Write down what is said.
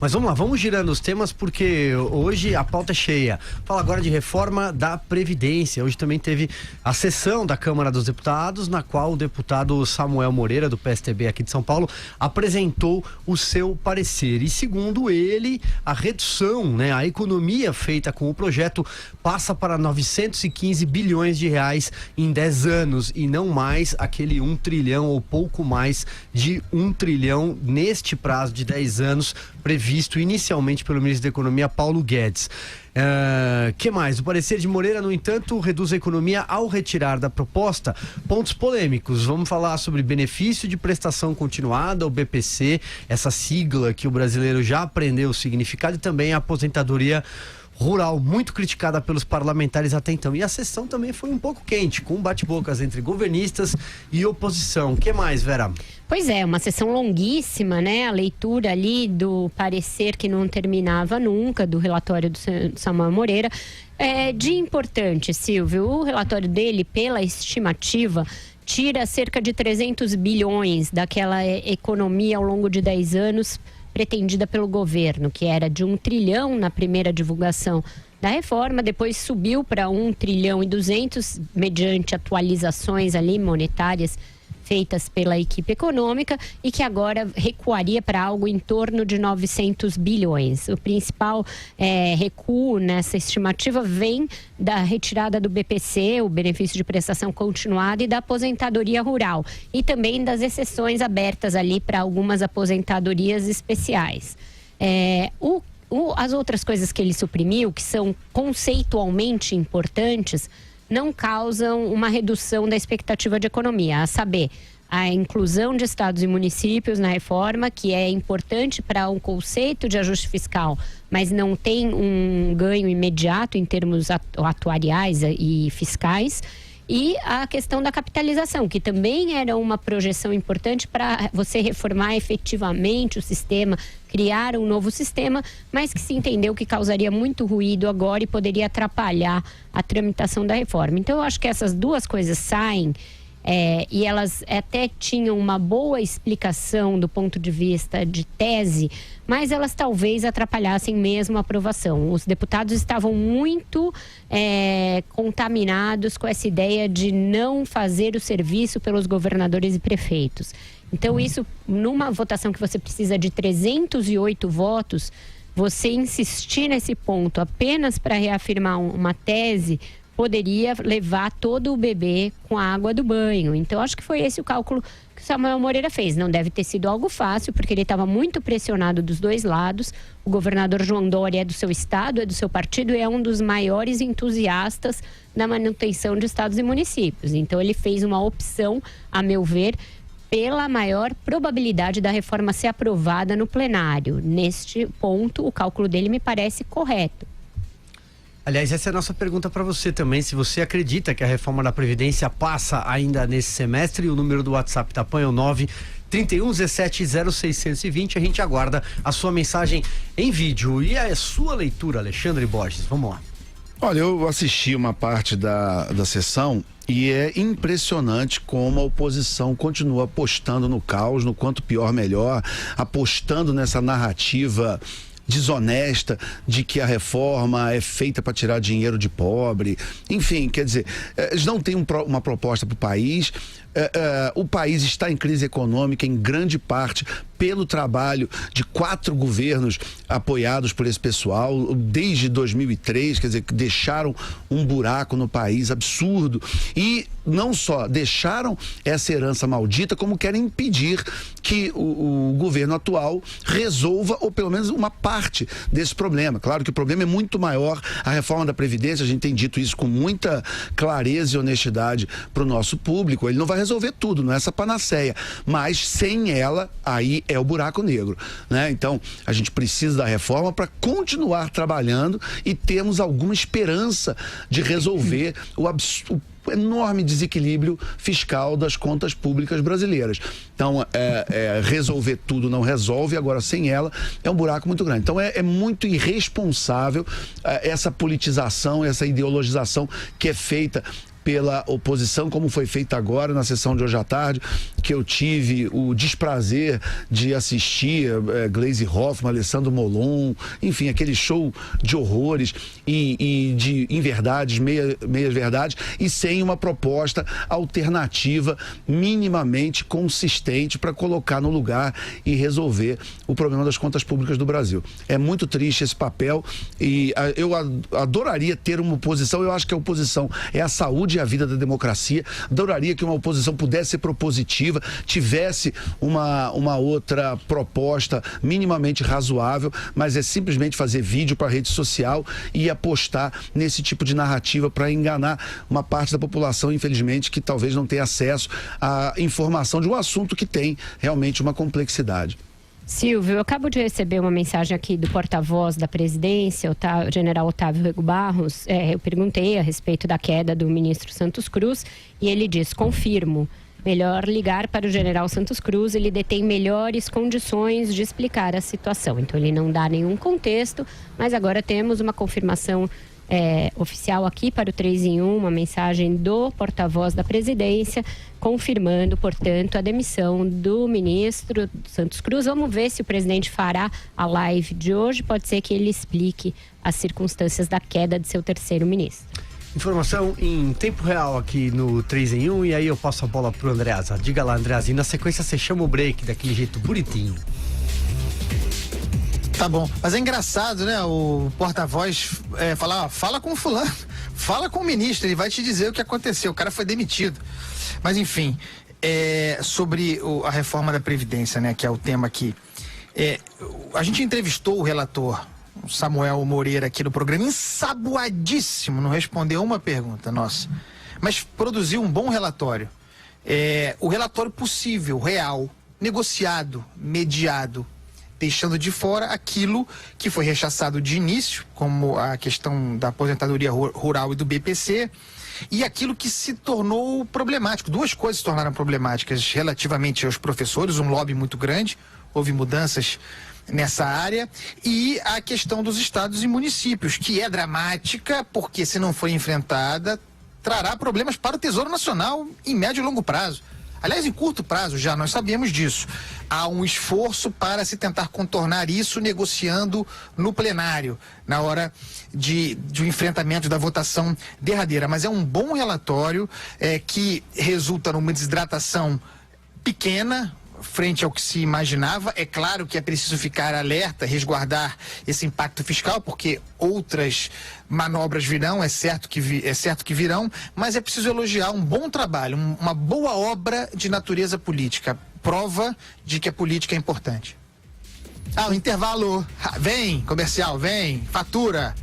Mas vamos lá, vamos girando os temas porque hoje a pauta é cheia. Fala agora de reforma da Previdência. Hoje também teve a sessão da Câmara dos Deputados, na qual o deputado Samuel Moreira, do PSTB aqui de São Paulo, apresentou o seu parecer. E segundo ele, a redução, a economia feita com o projeto passa para 915 bilhões de reais em 10 anos e não mais aquele 1 trilhão ou pouco mais de 1 trilhão neste prazo de 10 anos previsto inicialmente pelo ministro da Economia, Paulo Guedes. Que mais? O parecer de Moreira, no entanto, reduz a economia ao retirar da proposta pontos polêmicos. Vamos falar sobre benefício de prestação continuada, o BPC, essa sigla que o brasileiro já aprendeu o significado, e também a aposentadoria rural, muito criticada pelos parlamentares até então. E a sessão também foi um pouco quente, com bate-bocas entre governistas e oposição. O que mais, Vera? Pois é, uma sessão longuíssima, A leitura ali do parecer que não terminava nunca, do relatório do Samuel Moreira. De importante, Silvio, o relatório dele, pela estimativa, tira cerca de 300 bilhões daquela economia ao longo de 10 anos pretendida pelo governo, que era de 1 trilhão na primeira divulgação da reforma, depois subiu para 1 trilhão e 200 mediante atualizações ali monetárias feitas pela equipe econômica, e que agora recuaria para algo em torno de 900 bilhões. O principal recuo nessa estimativa vem da retirada do BPC, o benefício de prestação continuada, e da aposentadoria rural, e também das exceções abertas ali para algumas aposentadorias especiais. As outras coisas que ele suprimiu, que são conceitualmente importantes, não causam uma redução da expectativa de economia, a saber, a inclusão de estados e municípios na reforma, que é importante para um conceito de ajuste fiscal, mas não tem um ganho imediato em termos atuariais e fiscais. E a questão da capitalização, que também era uma projeção importante para você reformar efetivamente o sistema, criar um novo sistema, mas que se entendeu que causaria muito ruído agora e poderia atrapalhar a tramitação da reforma. Então, eu acho que essas duas coisas saem, e elas até tinham uma boa explicação do ponto de vista de tese, mas elas talvez atrapalhassem mesmo a aprovação. Os deputados estavam muito contaminados com essa ideia de não fazer o serviço pelos governadores e prefeitos. Então, isso, numa votação que você precisa de 308 votos, você insistir nesse ponto apenas para reafirmar uma tese poderia levar todo o bebê com a água do banho. Então, acho que foi esse o cálculo que o Samuel Moreira fez. Não deve ter sido algo fácil, porque ele estava muito pressionado dos dois lados. O governador João Dória é do seu estado, é do seu partido, e é um dos maiores entusiastas da manutenção de estados e municípios. Então, ele fez uma opção, a meu ver, pela maior probabilidade da reforma ser aprovada no plenário. Neste ponto, o cálculo dele me parece correto. Aliás, essa é a nossa pergunta para você também, se você acredita que a reforma da Previdência passa ainda nesse semestre. E o número do WhatsApp da PAN é o 931170620. A gente aguarda a sua mensagem em vídeo. E a sua leitura, Alexandre Borges, vamos lá. Olha, eu assisti uma parte da sessão e é impressionante como a oposição continua apostando no caos, no quanto pior melhor, apostando nessa narrativa desonesta de que a reforma é feita para tirar dinheiro de pobre. Enfim, quer dizer, eles não têm uma proposta para o país. O país está em crise econômica em grande parte pelo trabalho de 4 governos apoiados por esse pessoal desde 2003, quer dizer, que deixaram um buraco no país absurdo, e não só deixaram essa herança maldita, como querem impedir que o governo atual resolva, ou pelo menos uma parte desse problema. Claro que o problema é muito maior, a reforma da Previdência, a gente tem dito isso com muita clareza e honestidade para o nosso público. Ele não vai resolver tudo, não é essa panaceia, mas sem ela, aí é o buraco negro, Então, a gente precisa da reforma para continuar trabalhando e termos alguma esperança de resolver o enorme desequilíbrio fiscal das contas públicas brasileiras. Então, resolver tudo não resolve, agora sem ela é um buraco muito grande. Então, é muito irresponsável essa politização, essa ideologização que é feita pela oposição, como foi feita agora na sessão de hoje à tarde, que eu tive o desprazer de assistir Gleisi Hoffmann, Alessandro Molon, enfim, aquele show de horrores e de inverdades, meias verdades, e sem uma proposta alternativa minimamente consistente para colocar no lugar e resolver o problema das contas públicas do Brasil. É muito triste esse papel e eu adoraria ter uma oposição. Eu acho que a oposição é a saúde e a vida da democracia. Adoraria que uma oposição pudesse ser propositiva, tivesse uma outra proposta minimamente razoável, mas é simplesmente fazer vídeo para rede social e apostar nesse tipo de narrativa para enganar uma parte da população, infelizmente, que talvez não tenha acesso à informação de um assunto que tem realmente uma complexidade. Silvio, eu acabo de receber uma mensagem aqui do porta-voz da presidência, o general Otávio Rego Barros. Eu perguntei a respeito da queda do ministro Santos Cruz e ele diz: confirmo, melhor ligar para o general Santos Cruz, ele detém melhores condições de explicar a situação. Então ele não dá nenhum contexto, mas agora temos uma confirmação oficial aqui para o 3 em 1, uma mensagem do porta-voz da presidência, confirmando, portanto, a demissão do ministro Santos Cruz. Vamos ver se o presidente fará a live de hoje. Pode ser que ele explique as circunstâncias da queda de seu terceiro ministro. Informação em tempo real aqui no 3 em 1, e aí eu passo a bola pro Andreasa. Diga lá, Andreasa, e na sequência você chama o break daquele jeito bonitinho. Tá bom, mas é engraçado, né? O porta-voz fala com o fulano, fala com o ministro, ele vai te dizer o que aconteceu, o cara foi demitido. Mas enfim, sobre a reforma da Previdência, né? Que é o tema aqui. A gente entrevistou o relator, o Samuel Moreira, aqui no programa, ensaboadíssimo, não respondeu uma pergunta nossa, mas produziu um bom relatório. O relatório possível, real, negociado, mediado, deixando de fora aquilo que foi rechaçado de início, como a questão da aposentadoria rural e do BPC, e aquilo que se tornou problemático. Duas coisas se tornaram problemáticas relativamente aos professores, um lobby muito grande, houve mudanças nessa área, e a questão dos estados e municípios, que é dramática, porque se não for enfrentada, trará problemas para o Tesouro Nacional em médio e longo prazo. Aliás, em curto prazo já, nós sabemos disso. Há um esforço para se tentar contornar isso negociando no plenário, na hora do enfrentamento da votação derradeira. Mas é um bom relatório que resulta numa desidratação pequena frente ao que se imaginava. É claro que é preciso ficar alerta, resguardar esse impacto fiscal, porque outras manobras virão, é certo que virão, mas é preciso elogiar um bom trabalho, uma boa obra de natureza política, prova de que a política é importante. O intervalo, vem, comercial, vem, fatura.